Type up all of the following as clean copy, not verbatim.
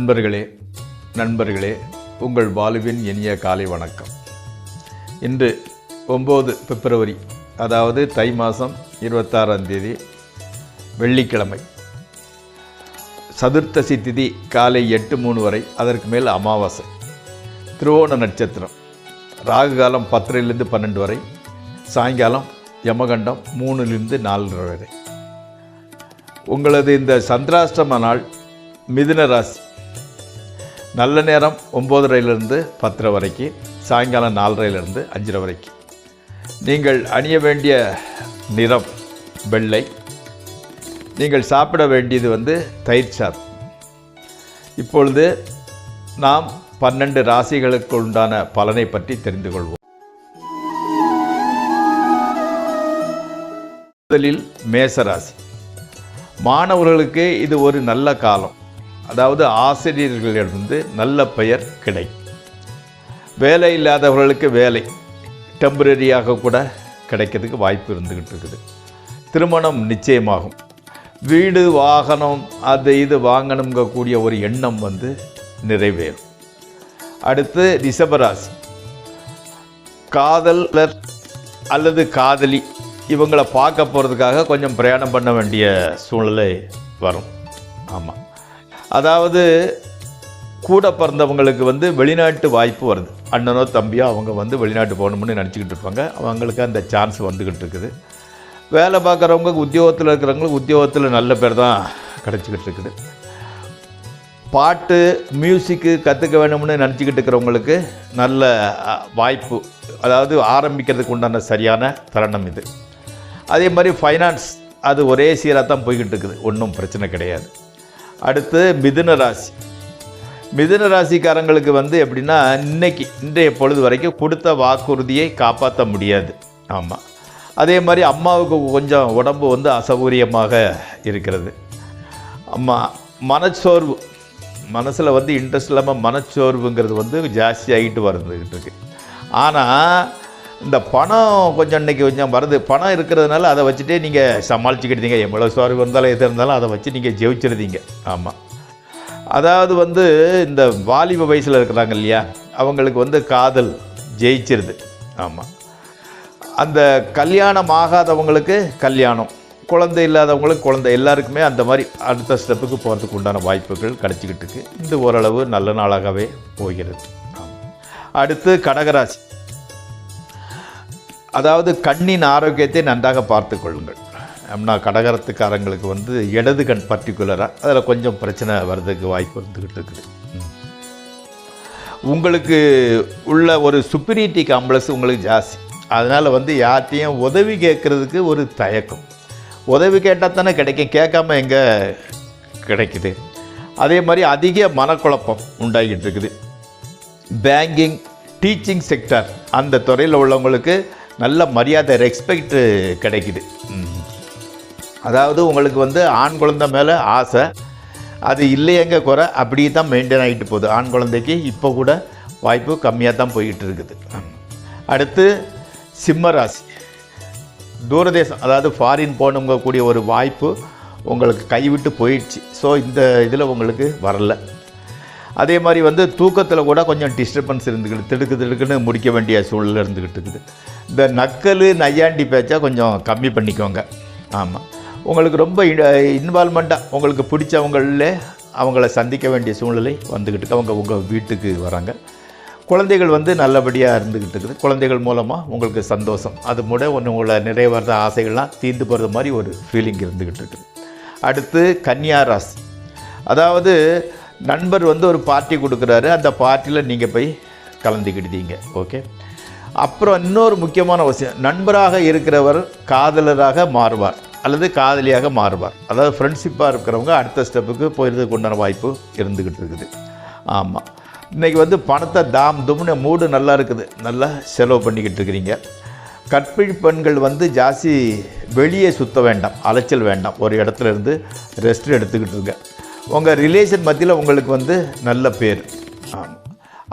நண்பர்களே உங்கள் பாலுவின் இனிய காலை வணக்கம். இன்று 9 பிப்ரவரி, அதாவது தை மாதம் 26ஆம் தேதி வெள்ளிக்கிழமை. சதுர்த்தசி திதி காலை 8:03 வரை, அதற்கு மேல் அமாவாசை. திருவோண நட்சத்திரம். ராகு காலம் 10லிருந்து 12 வரை, சாயங்காலம் யமகண்டம் 3லிருந்து 4:30 வரை. உங்களது இந்த சந்திராஷ்டம நாள் மிதுன ராசி. நல்ல நேரம் 9:30லிருந்து 10:30 வரைக்கும், சாயங்காலம் 4:30லிருந்து 5:30 வரைக்கும். நீங்கள் அணிய வேண்டிய நிறம் வெள்ளை. நீங்கள் சாப்பிட வேண்டியது தயிர் சாதம். இப்பொழுது நாம் 12 ராசிகளுக்கு உண்டான பலனை பற்றி தெரிந்து கொள்வோம். முதலில் மேசராசி. மாணவர்களுக்கு இது ஒரு நல்ல காலம். அதாவது ஆசிரியர்களிடமிருந்து நல்ல பெயர் கிடைக்கும். வேலை இல்லாதவர்களுக்கு வேலை டெம்பரரியாக கூட கிடைக்கிறதுக்கு வாய்ப்பு இருந்துக்கிட்டு இருக்குது. திருமணம் நிச்சயமாகும். வீடு வாகனம் அது இது வாங்கணுங்கக்கூடிய ஒரு எண்ணம் நிறைவேறும். அடுத்து ரிஷபராசி. காதலர் அல்லது காதலி இவங்களை பார்க்க போகிறதுக்காக கொஞ்சம் பிரயாணம் பண்ண வேண்டிய சூழ்நிலை வரும். ஆமாம், அதாவது கூட பிறந்தவங்களுக்கு வெளிநாட்டு வாய்ப்பு வருது. அண்ணனோ தம்பியோ அவங்க வெளிநாட்டு போகணும்னு நினச்சிக்கிட்டு இருப்பாங்க. அவங்களுக்கு அந்த சான்ஸ் வந்துக்கிட்டு இருக்குது. வேலை பார்க்குறவங்க, உத்தியோகத்தில் இருக்கிறவங்களுக்கு உத்தியோகத்தில் நல்ல பேர் தான் கிடச்சிக்கிட்டு இருக்குது. பாட்டு மியூசிக்கு கற்றுக்க வேணும்னு நினச்சிக்கிட்டு இருக்கிறவங்களுக்கு நல்ல வாய்ப்பு, அதாவது ஆரம்பிக்கிறதுக்கு உண்டான சரியான தருணம் இது. அதே மாதிரி ஃபைனான்ஸ் அது ஒரே சீராக தான் போய்கிட்டு இருக்குது, ஒன்றும் பிரச்சனை கிடையாது. அடுத்து மிதுன ராசி. மிதுன ராசிக்காரங்களுக்கு எப்படின்னா, இன்றைய பொழுது வரைக்கும் கொடுத்த வாக்குறுதியை காப்பாற்ற முடியாது. ஆமாம், அதே மாதிரி அம்மாவுக்கு கொஞ்சம் உடம்பு அசௌகரியமாக இருக்கிறது. அம்மா மனச்சோர்வு, மனசில் இன்ட்ரெஸ்ட் இல்லாமல் மனச்சோர்வுங்கிறது ஜாஸ்தி ஆகிட்டு வந்துக்கிட்டு இருக்கு. ஆனால் இந்த பணம் கொஞ்சம் வருது. பணம் இருக்கிறதுனால அதை வச்சுட்டே நீங்கள் சமாளிச்சுக்கிட்டீங்க. எவ்வளோ சோர்வு இருந்தாலும் எது இருந்தாலும் அதை வச்சு நீங்கள் ஜெயிச்சிருந்தீங்க. ஆமாம், அதாவது இந்த வாலிப வயசில் இருக்கிறாங்க இல்லையா, அவங்களுக்கு காதல் ஜெயிச்சிருது. ஆமாம், அந்த கல்யாணம் ஆகாதவங்களுக்கு கல்யாணம், குழந்தை இல்லாதவங்களுக்கு குழந்தை, எல்லாருக்குமே அந்த மாதிரி அடுத்த ஸ்டெப்புக்கு போகிறதுக்கு உண்டான வாய்ப்புகள் கிடச்சிக்கிட்டு இருக்கு. இந்த ஓரளவு நல்ல நாளாகவே போகிறது. அடுத்து கடகராசி. அதாவது கண்ணின் ஆரோக்கியத்தை நன்றாக பார்த்து கொள்ளுங்கள். அப்படின்னா கடகரத்துக்காரங்களுக்கு இடது கண் பர்டிகுலராக அதில் கொஞ்சம் பிரச்சனை வர்றதுக்கு வாய்ப்பு இருந்துக்கிட்டு இருக்குது. உங்களுக்கு உள்ள ஒரு சுப்பீரியாரிட்டி காம்ப்ளெக்ஸ் உங்களுக்கு ஜாஸ்தி. அதனால் யார்கிட்டையும் உதவி கேட்குறதுக்கு ஒரு தயக்கம். உதவி கேட்டால் தானே கிடைக்கும், கேட்காம எங்கே கிடைக்குது. அதே மாதிரி அதிக மனக்குழப்பம் உண்டாகிட்டு இருக்குது. பேங்கிங், டீச்சிங் செக்டர் அந்த துறையில் உள்ளவங்களுக்கு நல்ல மரியாதை, ரெஸ்பெக்ட் கிடைக்குது. அதாவது உங்களுக்கு ஆண் குழந்தை மேலே ஆசை, அது இல்லையங்க குறை, அப்படி தான் மெயின்டைன் ஆகிட்டு போகுது. ஆண் குழந்தைக்கு இப்போ கூட வாய்ப்பு கம்மியாக தான் போய்கிட்டு இருக்குது. அடுத்து சிம்மராசி. தூரதேசம், அதாவது ஃபாரின் போகணுங்கக்கூடிய ஒரு வாய்ப்பு உங்களுக்கு கைவிட்டு போயிடுச்சு. ஸோ இந்த இதில் உங்களுக்கு வரல. அதே மாதிரி தூக்கத்தில் கூட கொஞ்சம் டிஸ்டர்பன்ஸ் இருந்துக்கிட்டு திடுக்குன்னு முடிக்க வேண்டிய சூழலில் இருந்துக்கிட்டு இருக்குது. இந்த நக்கல் நையாண்டி பேச்சா கொஞ்சம் கம்மி பண்ணிக்கோங்க. ஆமாம், உங்களுக்கு ரொம்ப இன்வால்மெண்ட்டாக உங்களுக்கு பிடிச்சவங்களே அவங்கள சந்திக்க வேண்டிய சூழ்நிலை வந்துக்கிட்டு அவங்க உங்கள் வீட்டுக்கு வராங்க. குழந்தைகள் நல்லபடியாக இருந்துக்கிட்டு இருக்குது. குழந்தைகள் மூலமாக உங்களுக்கு சந்தோஷம், அது உங்களை நிறைவேற ஆசைகள்லாம் தீர்ந்து போகிறது மாதிரி ஒரு ஃபீலிங் இருந்துக்கிட்டு இருக்குது. அடுத்து கன்னியா ராசி. அதாவது நண்பர் ஒரு பார்ட்டி கொடுக்குறாரு, அந்த பார்ட்டியில் நீங்கள் போய் கலந்துக்கிட்டீங்க. ஓகே. அப்புறம் இன்னொரு முக்கியமான விஷயம், நண்பராக இருக்கிறவர் காதலராக மாறுவார் அல்லது காதலியாக மாறுவார். அதாவது ஃப்ரெண்ட்ஷிப்பாக இருக்கிறவங்க அடுத்த ஸ்டெப்புக்கு போயிடுறதுக்கு உண்டான வாய்ப்பு இருந்துக்கிட்டு இருக்குது. ஆமாம், இன்றைக்கி பணத்தை தாம் தும்னு மூடு நல்லா இருக்குது, நல்லா செலவு பண்ணிக்கிட்டு இருக்கிறீங்க. கற்பிணி பெண்கள் ஜாஸ்தி வெளியே சுற்ற வேண்டாம், அலைச்சல் வேண்டாம், ஒரு இடத்துல இருந்து ரெஸ்ட் எடுத்துக்கிட்டு இருங்க. உங்கள் ரிலேஷன் மத்தியில் உங்களுக்கு நல்ல பேர்.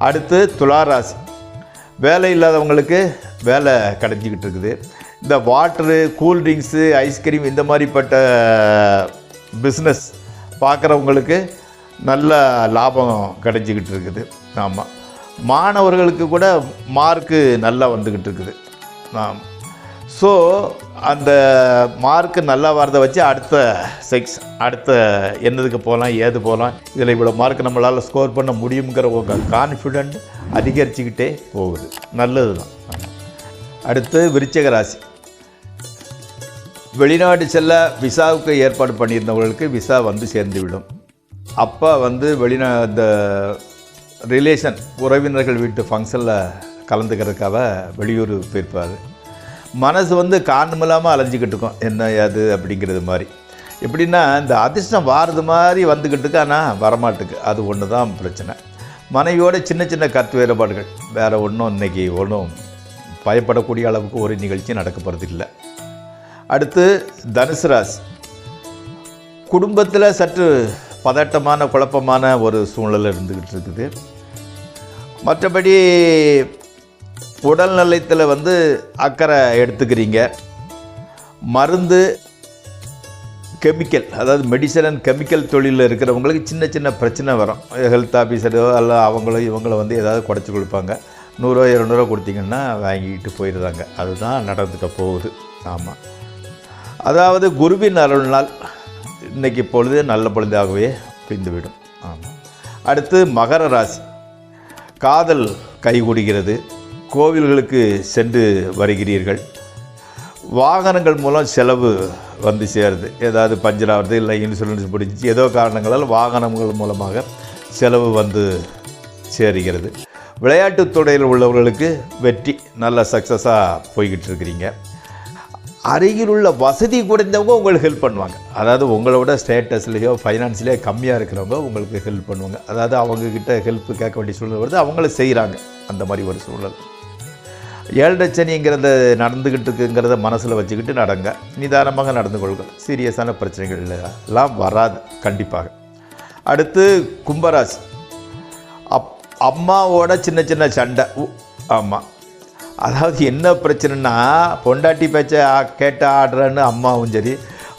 அடுத்து துளாராசி. வேலை இல்லாதவங்களுக்கு வேலை கிடைச்சிக்கிட்டு இருக்குது. இந்த வாட்டரு, கூல்ட்ரிங்க்ஸு, ஐஸ்கிரீம் இந்த மாதிரிப்பட்ட பிஸ்னஸ் பார்க்குறவங்களுக்கு நல்ல லாபம் கிடைச்சிக்கிட்டு இருக்குது. ஆமாம், மாணவர்களுக்கு கூட மார்க்கு நல்லா வந்துக்கிட்டு இருக்குது. ஸோ அந்த மார்க்கு நல்லா வரதை வச்சு அடுத்த என்னதுக்கு போகலாம், ஏது போகலாம், இதில் இவ்வளோ மார்க் நம்மளால் ஸ்கோர் பண்ண முடியுங்கிற உங்கள் கான்ஃபிடென்ட் அதிகரிச்சுக்கிட்டே போகுது. நல்லது தான். அடுத்து விருச்சிக ராசி. வெளிநாடு செல்ல விசாவுக்கு ஏற்பாடு பண்ணியிருந்தவங்களுக்கு விசா வந்து சேர்ந்துவிடும். அப்பா வந்து இந்த ரிலேஷன் உறவினர்கள் வீட்டு ஃபங்க்ஷனில் கலந்துக்கிறதுக்காக வெளியூர் போயிருப்பார். மனசு வந்து காரணமில்லாமல் அலைஞ்சிக்கிட்டு இருக்கும், என்ன அது அப்படிங்கிறது மாதிரி. எப்படின்னா இந்த அதிர்ஷ்டம் வாரது மாதிரி வந்துக்கிட்டு இருக்கு, ஆனால் வரமாட்டுக்கு. அது ஒன்று தான் பிரச்சனை. மனைவியோட சின்ன சின்ன கருத்து வேறுபாடுகள், வேறு ஒன்றும் இன்றைக்கி ஒன்றும் பயப்படக்கூடிய அளவுக்கு ஒரு நிகழ்ச்சி நடக்க போகிறது இல்லை. அடுத்து தனுசு ராசி. குடும்பத்தில் சற்று பதட்டமான குழப்பமான ஒரு சூழ்நிலை இருந்துக்கிட்டு இருக்குது. மற்றபடி உடல் நலத்தில் வந்து அக்கறை எடுத்துக்கிறீங்க. மருந்து, கெமிக்கல், அதாவது மெடிசன் அண்ட் கெமிக்கல் தொழிலில் இருக்கிறவங்களுக்கு சின்ன சின்ன பிரச்சனை வரும். ஹெல்த் ஆஃபீஸரோ அல்ல அவங்களும் இவங்கள வந்து ஏதாவது குறைச்சி கொடுப்பாங்க. 100 200 கொடுத்தீங்கன்னா வாங்கிட்டு போயிடுறாங்க. அதுதான் நடந்துக்க போகுது. ஆமாம், அதாவது குருவின் அருள்னால் இன்றைக்கி பொழுது நல்ல பொழுதாகவே பிரிந்துவிடும். ஆமாம். அடுத்து மகர ராசி. காதல் கைகூடுகிறது. கோவில்களுக்கு சென்று வருகிறீர்கள். வாகனங்கள் மூலம் செலவு வந்து சேருது. ஏதாவது பஞ்சர் ஆகுது, இல்லை இன்சூரன்ஸ் பிடிச்சி ஏதோ காரணங்களால் வாகனங்கள் மூலமாக செலவு வந்து சேருகிறது. விளையாட்டுத் துறையில் உள்ளவர்களுக்கு வெற்றி, நல்ல சக்ஸஸாக போய்கிட்டு இருக்கிறீங்க. அருகில் உள்ள வசதி குறைந்தவங்க உங்களுக்கு ஹெல்ப் பண்ணுவாங்க. அதாவது உங்களோட ஸ்டேட்டஸ்லேயோ ஃபைனான்ஸ்லேயோ கம்மியாக இருக்கிறவங்க உங்களுக்கு ஹெல்ப் பண்ணுவாங்க. அதாவது அவங்கக்கிட்ட ஹெல்ப் கேட்க வேண்டிய சூழ்நிலை வருது, அவங்கள செய்கிறாங்க. அந்த மாதிரி ஒரு சூழல். 7 சனிங்கிறத நடந்துக்கிட்டு இருக்குங்கிறத மனசில் வச்சுக்கிட்டு நடங்க. நிதானமாக நடந்து கொள்ளுங்கள். சீரியஸான பிரச்சனைகள் எல்லாம் வராது கண்டிப்பாக. அடுத்து கும்பராசி. அம்மாவோட சின்ன சின்ன சண்டை. ஆமாம், அதாவது என்ன பிரச்சனைனா, பொண்டாட்டி பேச்சை கேட்ட ஆடுறேன்னு அம்மாவும் சரி,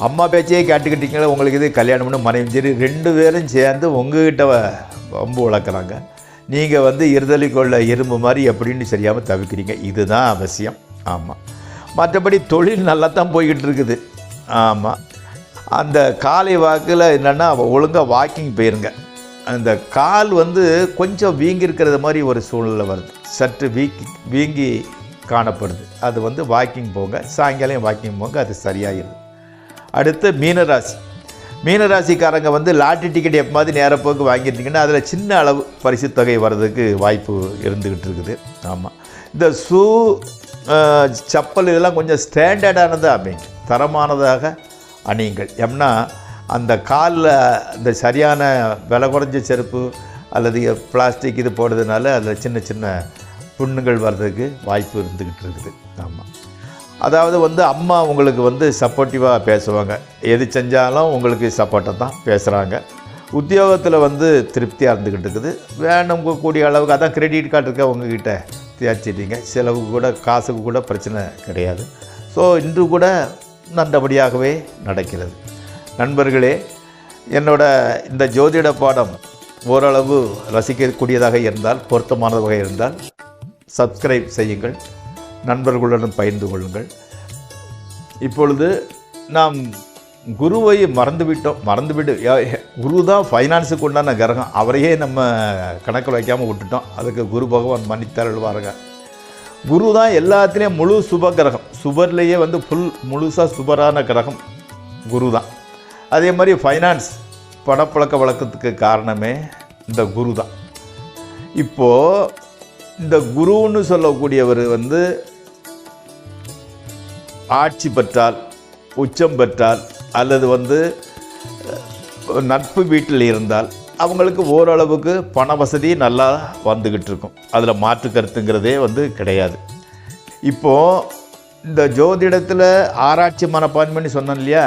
அம்மா பேச்சையே கேட்டுக்கிட்டீங்களா உங்களுக்கு இது கல்யாணம்னு மனைவியும் சரி, 2 பேரும் சேர்ந்து உங்ககிட்ட வம்பு வளர்க்குறாங்க. நீங்கள் வந்து இருதலிக்கொள்ள எறும்பு மாதிரி எப்படின்னு சரியாமல் தவிக்கிறீங்க. இதுதான் அவசியம். ஆமாம், மற்றபடி தொழில் நல்லா தான் போய்கிட்டு இருக்குது. ஆமாம், அந்த காலை வாக்கில் என்னென்னா ஒழுங்காக வாக்கிங் போயிருங்க. அந்த கால் வந்து கொஞ்சம் வீங்கி இருக்கிறது மாதிரி ஒரு சூழ்நிலை வருது. சற்று வீங்கி காணப்படுது. அது வந்து வாக்கிங் போங்க, சாயங்காலம் வாக்கிங் போங்க, அது சரியாகிடுது. அடுத்து மீனராசி. மீனராசிக்காரங்க வந்து லாட்ரி டிக்கெட் எப்போ மாதிரி நேரப்போக்கு வாங்கியிருந்தீங்கன்னா அதில் சின்ன அளவு பரிசு தொகை வர்றதுக்கு வாய்ப்பு இருந்துக்கிட்டு இருக்குது. ஆமாம், இந்த ஷூ, செப்பல் இதெல்லாம் கொஞ்சம் ஸ்டாண்டர்டானதாக அமைங்க, தரமானதாக அணியுங்கள். ஏன்னா அந்த காலில் இந்த சரியான விலை குறைஞ்ச செருப்பு அல்லது பிளாஸ்டிக் இது போடுறதுனால அதில் சின்ன சின்ன புண்ணுகள் வர்றதுக்கு வாய்ப்பு இருந்துக்கிட்டு இருக்குது. ஆமாம், அதாவது வந்து அம்மா உங்களுக்கு வந்து சப்போர்ட்டிவாக பேசுவாங்க. எது செஞ்சாலும் உங்களுக்கு சப்போர்ட்டாக தான் பேசுகிறாங்க. உத்தியோகத்தில் வந்து திருப்தியாக இருந்துக்கிட்டு இருக்குது. வேணும் கூடிய அளவுக்கு அதான் கிரெடிட் கார்டு இருக்க உங்ககிட்ட தேய்ச்சிட்டீங்க. செலவுக்கு கூட காசுக்கு கூட பிரச்சனை கிடையாது. ஸோ இன்று கூட நல்லபடியாகவே நடக்கிறது. நண்பர்களே, என்னோட இந்த ஜோதிட பாடம் ஓரளவு ரசிக்கக்கூடியதாக இருந்தால், பொருத்தமானதாக இருந்தால் சப்ஸ்கிரைப் செய்யுங்கள், நண்பர்களுடன் பகிர்ந்து கொள்ளுங்கள். இப்பொழுது நாம் குருவை மறந்துவிட்டு குரு தான் ஃபைனான்ஸுக்கு உண்டான கிரகம், அவரையே நம்ம கணக்கில் வைக்காமல் விட்டுட்டோம். அதுக்கு குரு பகவான் மன்னித்தருள்வாருங்க. குரு தான் எல்லாத்துலேயும் முழு சுப கிரகம். சுபர்லேயே வந்து முழுசாக சுபரான கிரகம் குரு தான். அதே மாதிரி ஃபைனான்ஸ் பணப்பழக்க வழக்கத்துக்கு காரணமே இந்த குரு தான். இப்போது இந்த குருன்னு சொல்லக்கூடியவர் வந்து ஆட்சி பெற்றால், உச்சம் பெற்றால், அல்லது வந்து நட்பு வீட்டில் இருந்தால் அவங்களுக்கு ஓரளவுக்கு பண வசதி நல்லா வந்துக்கிட்டு இருக்கும். அதில் மாற்று கருத்துங்கிறதே வந்து கிடையாது. இப்போது இந்த ஜோதிடத்தில் ஆராய்ச்சி மனப்பான்மைன்னு சொன்னேன் இல்லையா,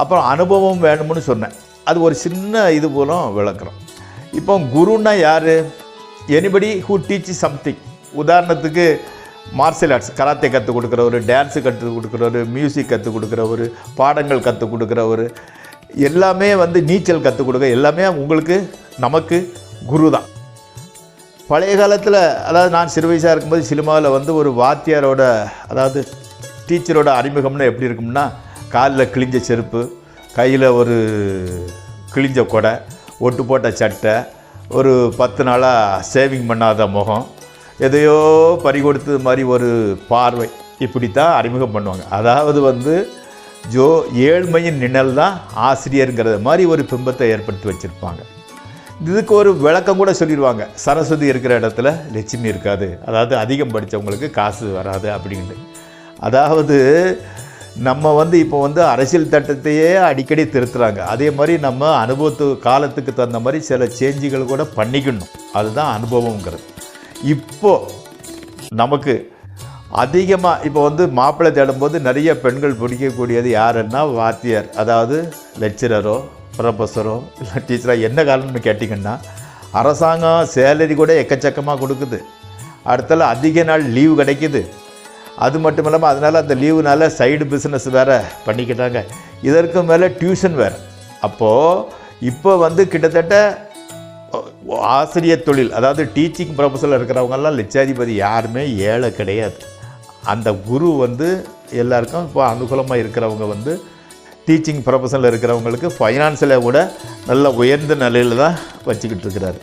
அப்புறம் அனுபவம் வேணும்னு சொன்னேன். அது ஒரு சின்ன இது போலும் விளக்குறோம். இப்போ குருன்னா யார்? Anybody who teach something. உதாரணத்துக்கு மார்ஷல் ஆர்ட்ஸ், கராத்தே கற்றுக் கொடுக்குறவர், டான்ஸு கற்றுக் கொடுக்குறவர், மியூசிக் கற்றுக் கொடுக்குறவர், பாடங்கள் கற்றுக் கொடுக்குறவர், எல்லாமே வந்து நீச்சல் கற்றுக் கொடுக்க, எல்லாமே உங்களுக்கு நமக்கு குரு தான். பழைய காலத்தில், அதாவது நான் சிறு வயசாக இருக்கும்போது சினிமாவில் வந்து ஒரு வாத்தியாரோட, அதாவது டீச்சரோட அறிமுகம்னு எப்படி இருக்கும்னா, காலில் கிழிஞ்ச செருப்பு, கையில் ஒரு கிழிஞ்ச கொடை, ஒட்டு போட்ட சட்டை, ஒரு 10 நாளாக சேவிங் பண்ணாத முகம், எதையோ பறி கொடுத்தது மாதிரி ஒரு பார்வை, இப்படி தான் அறிமுகம் பண்ணுவாங்க. அதாவது வந்து ஏழ்மையின் நிழல் தான் ஆசிரியருங்கிறது மாதிரி ஒரு பிம்பத்தை ஏற்படுத்தி வச்சுருப்பாங்க. இதுக்கு ஒரு விளக்கம் கூட சொல்லிடுவாங்க. சரஸ்வதி இருக்கிற இடத்துல லட்சுமி இருக்காது, அதாவது அதிகம் படித்தவங்களுக்கு காசு வராது அப்படின்ட்டு. அதாவது நம்ம வந்து இப்போ வந்து அரசியல் சட்டத்தையே அடிக்கடி திருத்துறாங்க. அதே மாதிரி நம்ம காலத்துக்கு தகுந்த மாதிரி சில சேஞ்சுகள் கூட பண்ணிக்கணும். அதுதான் அனுபவங்கிறது. இப்போது நமக்கு அதிகமாக இப்போ வந்து மாப்பிள்ளை தேடும்போது நிறைய பெண்கள் பிடிக்கக்கூடியது யாருன்னா வாத்தியார், அதாவது லெக்சரரோ ப்ரொஃபஸரோ இல்லை டீச்சரோ. என்ன காரணம்னு கேட்டிங்கன்னா, அரசாங்கம் சேலரி கூட எக்கச்சக்கமாக கொடுக்குது, அடுத்தால அதிக நாள் லீவு கிடைக்குது. அது மட்டும் இல்லாமல் அதனால் அந்த லீவுனால சைடு பிஸ்னஸ் வேறு பண்ணிக்கிட்டாங்க, இதற்கு மேலே டியூஷன் வேறு. அப்போது இப்போ வந்து கிட்டத்தட்ட ஆசிரியர் தொழில், அதாவது டீச்சிங் ப்ரொஃபஸரில் இருக்கிறவங்கெல்லாம் லட்சாதிபதி யாருமே ஏழை கிடையாது. அந்த குரு வந்து எல்லாருக்கும் இப்போ அனுகூலமாக இருக்கிறவங்க வந்து டீச்சிங் ப்ரொஃபஷனில் இருக்கிறவங்களுக்கு ஃபைனான்ஸில் கூட நல்ல உயர்ந்த நிலையில் தான் வச்சுக்கிட்டு இருக்கிறாரு.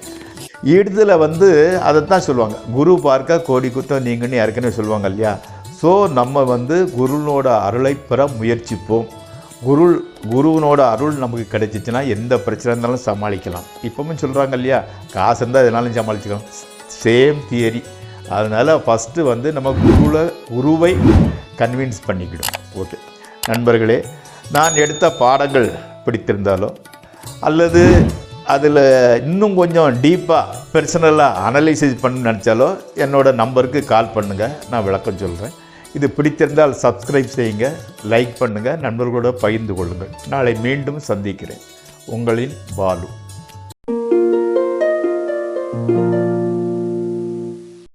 இதில் வந்து அதைத்தான் சொல்லுவாங்க, குரு பார்க்க கோடி குத்தம் நீங்கன்னு ஏற்கனவே சொல்லுவாங்க இல்லையா. ஸோ நம்ம வந்து குருனோட அருளை பெற முயற்சிப்போம். குருவனோட அருள் நமக்கு கிடைச்சிச்சுன்னா எந்த பிரச்சனை இருந்தாலும் சமாளிக்கலாம். இப்போவும் சொல்கிறாங்க இல்லையா, காசு இருந்தால் எதனாலும் சமாளிச்சுக்கலாம், சேம் தியரி. அதனால் ஃபஸ்ட்டு வந்து நம்ம குருவை கன்வின்ஸ் பண்ணிக்கிடும். ஓகே நண்பர்களே, நான் எடுத்த பாடங்கள் பிடித்திருந்தாலோ அல்லது அதில் இன்னும் கொஞ்சம் டீப்பாக பர்சனலாக அனலைசிஸ் பண்ண நினச்சாலோ என்னோடய நம்பருக்கு கால் பண்ணுங்கள், நான் விளக்கம் சொல்கிறேன். இது பிடித்திருந்தால் சப்ஸ்கிரைப் செய்யுங்க, லைக் பண்ணுங்கள், நண்பர்களோடு பகிர்ந்து கொள்ளுங்கள். நாளை மீண்டும் சந்திக்கிறேன். உங்களின் பாலு.